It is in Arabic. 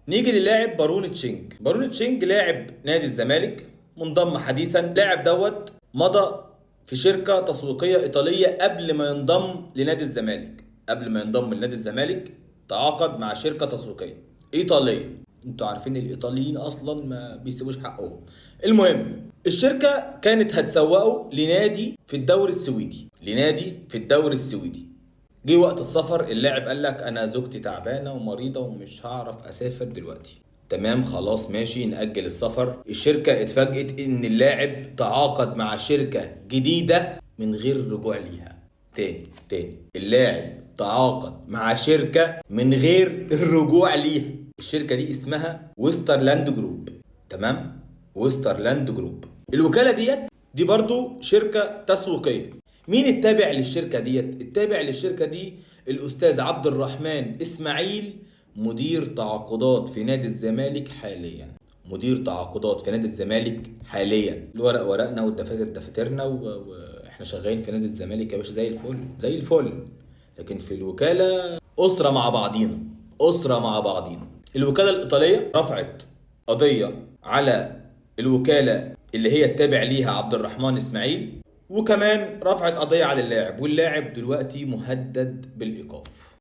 نيجي للاعب بارون تشينج. بارون تشينج لاعب نادي الزمالك، منضم حديثا. لاعب مضى في شركة تسويقية إيطالية قبل ما ينضم لنادي الزمالك. قبل ما ينضم لنادي الزمالك تعاقد مع شركة تسويقية إيطالية. انتوا عارفين الإيطاليين أصلا ما بيسيبوش حقهم. المهم، الشركة كانت هتسوقه لنادي في الدوري السويدي. جه وقت السفر، اللاعب قال لك انا زوجتي تعبانه ومريضه ومش هعرف اسافر دلوقتي. تمام، خلاص ماشي، نأجل السفر. الشركه اتفاجئت ان اللاعب تعاقد مع شركه جديده من غير رجوع ليها. تاني اللاعب تعاقد مع شركه من غير الرجوع ليها. الشركه دي اسمها ويسترلاند جروب. تمام، ويسترلاند جروب. الوكاله دي برضو شركه تسويقيه. مين التابع للشركة ديت؟ التابع للشركة دي الأستاذ عبد الرحمن إسماعيل، مدير تعاقدات في نادي الزمالك حاليا. مدير تعاقدات في نادي الزمالك حاليا. الورق ورقنا والدفاتر دفاترنا واحنا شغالين في نادي الزمالك يا باشا، زي الفل زي الفل. لكن في الوكالة أسرة مع بعضينا، أسرة مع بعضينا. الوكالة الإيطالية رفعت قضية على الوكالة اللي هي التابع ليها عبد الرحمن إسماعيل، وكمان رفعت قضية على اللاعب، واللاعب دلوقتي مهدد بالإيقاف.